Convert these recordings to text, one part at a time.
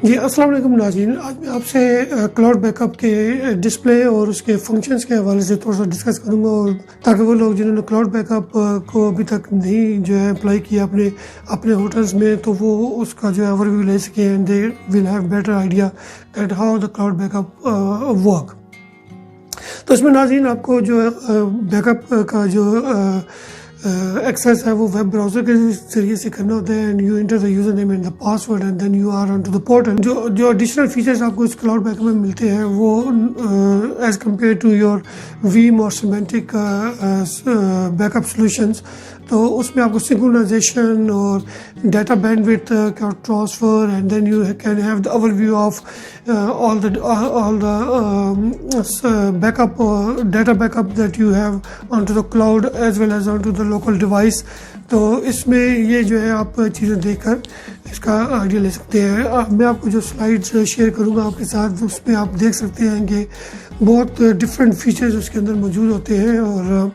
جی السلام علیکم ناظرین، آج میں آپ سے کلاؤڈ بیک اپ کے ڈسپلے اور اس کے فنکشنز کے حوالے سے تھوڑا سا ڈسکس کروں گا، اور تاکہ وہ لوگ جنہوں نے کلاؤڈ بیک اپ کو ابھی تک نہیں جو ہے اپلائی کیا اپنے ہوٹلز میں، تو وہ اس کا جو ہے اوور ویو لے سکیں and they will have better idea that how the cloud back up work. تو اس میں ناظرین آپ کو جو بیک اپ کا جو ایکسیس ہے وہ ویب براؤزر کے ذریعے سے کرنا ہوتا ہے، and you enter the username and the password and then you are on to the portal. جو ایڈیشنل فیچرز آپ کو اس کلاؤڈ بیک اپ میں ملتے ہیں وہ ایز کمپیئر ٹو یور ویم اور سیمینٹک بیک اپ سولوشنز، تو اس میں آپ کو سنکرونائزیشن اور ڈیٹا بینڈ وڈتھ کا transfer, and then you can have the overview of all the backup data backup that you have on to the cloud as well as on to the local device. تو اس میں یہ جو ہے آپ چیزیں دیکھ کر اس کا آئیڈیا لے سکتے ہیں۔ میں آپ کو جو سلائڈس شیئر کروں گا آپ کے ساتھ، اس میں آپ دیکھ سکتے ہیں کہ بہت ڈفرینٹ فیچرز اس کے اندر موجود ہوتے ہیں، اور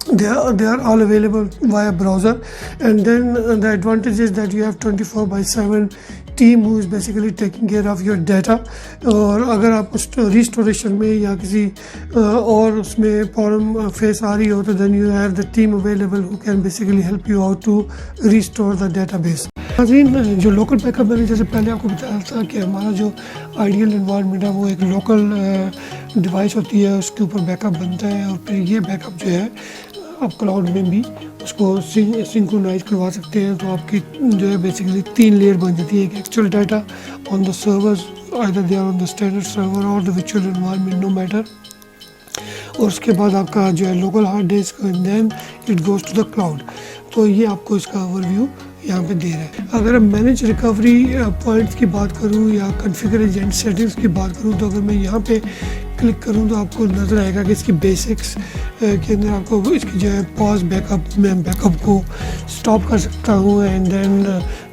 they are all available via browser, and then the advantage is that you have 24/7 team who is basically taking care of your data، اور اگر آپ ریسٹوریشن میں یا کسی اور اس میں پرابلم فیس آ رہی ہو تو then you have the team available who can basically help you out to restore the database۔ ناظرین، جو لوکل بیک اپ میں نے جیسے پہلے آپ کو بتایا تھا کہ ہمارا جو آئیڈیل انوائرمنٹ ہے وہ ایک لوکل ڈیوائس ہوتی ہے، اس کے اوپر بیک اپ بنتا ہے، اور پھر یہ بیک اپ جو ہے آپ کلاؤڈ میں بھی اس کو سنکرونائز کروا سکتے ہیں۔ تو آپ کی جو ہے بیسیکلی 3 لیئر بن جاتی ہے، ایک actual data on the servers either they are on the standard server or the virtual environment no matter، اور اس کے بعد آپ کا جو ہے local hard disk, and then it goes to the cloud. تو یہ آپ کو اس کا اوور ویو یہاں پہ دے رہا ہے۔ اگر مینیج ریکوری پوائنٹس کی بات کروں یا کنفیگر ایجنٹ سیٹنگس کی بات کروں، تو اگر میں یہاں پہ کلک کروں تو آپ کو نظر آئے گا کہ اس کی بیسکس کے اندر آپ کو اس کی جو ہے پاز بیک اپ، میں بیک اپ کو اسٹاپ کر سکتا ہوں، and then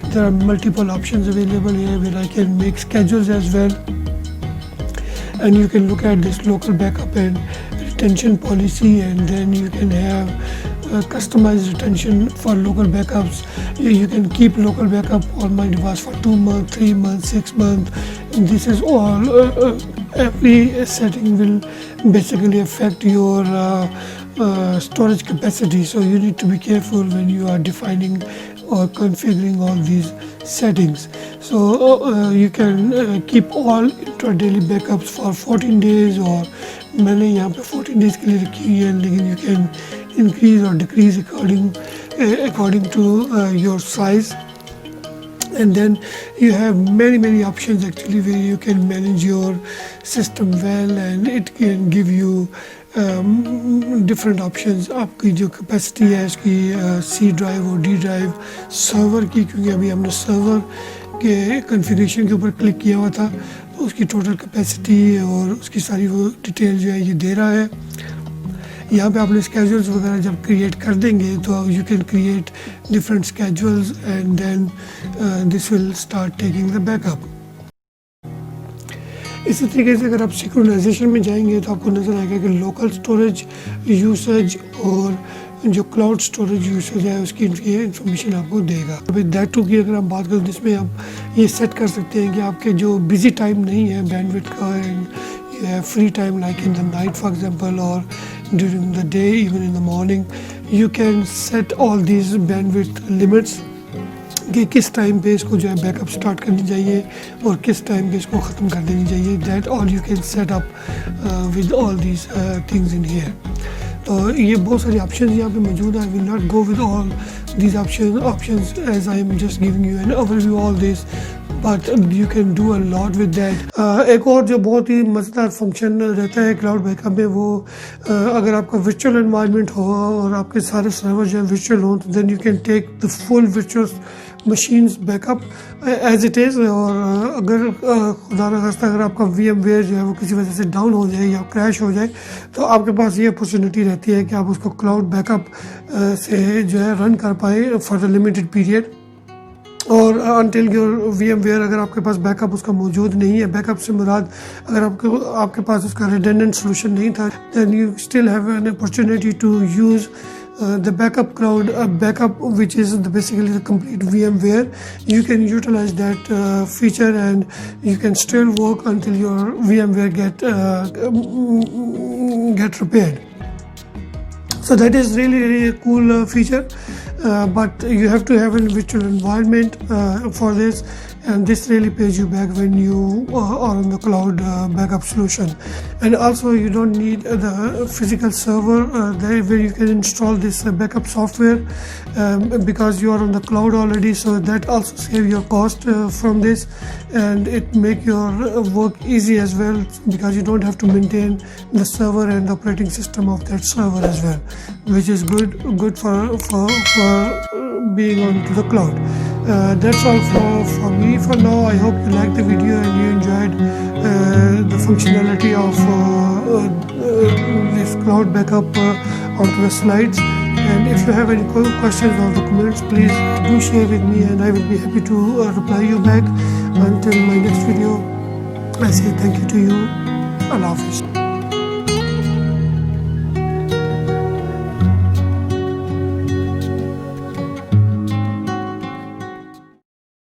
there are multiple options available here where I can make schedules as well, and you can look at this local backup and retention policy, and then you can have customized retention for local backups. You can keep local backup on my device for 2 months, 3 months, 6 months. And this is all every setting will basically affect your storage capacity, so you need to be careful when you are defining or configuring all these settings. So you can keep all intra-daily backups for 14 days, or میں نے یہاں پہ 14 days کے لیے رکھی ہوئی ہے، لیکن یو کین انکریز اور decrease according to your size, and then you have many options actually where you can manage your system well, and it can give you different options۔ آپ کی جو کیپیسٹی ہے اس کی سی ڈرائیو اور D drive, سرور کی، کیونکہ ابھی ہم نے سرور کے کنفیگریشن کے اوپر کلک کیا ہوا تھا، تو اس کی ٹوٹل کیپیسٹی اور اس کی ساری وہ ڈیٹیل جو ہے یہ دے رہا ہے۔ یہاں پہ آپ نے اسکیجولز وغیرہ جب کریٹ کر دیں گے تو you can create different schedules, and then this will start taking the backup. اسی طریقے سے اگر آپ سنکرونائزیشن میں جائیں گے تو آپ کو نظر آئے گا کہ لوکل اسٹوریج یوسیج اور جو کلاؤڈ اسٹوریج یوسیج ہے اس کی انفارمیشن آپ کو دے گا۔ ابھی دیٹ ٹو کی اگر ہم بات کریں، جس میں آپ یہ سیٹ کر سکتے ہیں کہ آپ کے جو بزی ٹائم نہیں ہے بینڈ وڈتھ کا، and free time like in the night for example, اور during the day even in the morning, you can set all these bandwidth limits کہ کس ٹائم پہ اس کو جو ہے بیک اپ اسٹارٹ کرنی چاہیے اور کس ٹائم پہ اس کو ختم کر دینی چاہیے۔ That all you can set up with all these things in here. تو یہ بہت ساری آپشنز یہاں پہ موجود ہیں۔ I will not go with all these options as I am just giving you an overview all this, but you can do a lot with that۔ ایک اور جو بہت ہی مزیدار فنکشن رہتا ہے کلاؤڈ بیک اپ میں، وہ اگر آپ کا ورچوئل انوائرمنٹ ہو اور آپ کے سارے سرور جو ہیں ورچوئل ہوں، تو then you can take the full virtual machines backup as it is, اور اگر خدا نخواستہ اگر آپ کا وی ایم ویئر جو ہے وہ کسی وجہ سے ڈاؤن ہو جائے یا کریش ہو جائے، تو آپ کے پاس یہ اپرچونیٹی رہتی ہے کہ آپ اس کو کلاؤڈ بیک اپ سے جو ہے رن کر پائیں فار دا لمیٹڈ پیریڈ، اور until your VMware اگر آپ کے پاس بیک اپ اس کا موجود نہیں ہے۔ بیک اپ سے مراد اگر آپ کے پاس اس کا ریڈنڈنٹ سولوشن نہیں تھا، then you still have an opportunity to use the backup cloud backup, which is basically the complete VMware. You can utilize that feature and you can still work until your VMware get repaired. So that is really a cool feature, but you have to have a virtual environment for this, and this really pays you back when you are on the cloud backup solution. And also you don't need the physical server there where you can install this backup software, because you are on the cloud already, so that also save your cost from this, and it make your work easy as well, because you don't have to maintain the server and the operating system of that server as well, which is good for being on to the cloud. That's all for me for now. I hope you liked the video and you enjoyed the functionality of this cloud backup onto the slides. And if you have any questions or the comments, please do share with me, and I will be happy to reply you back. Until my next video, I say thank you to you. Allah Hafiz.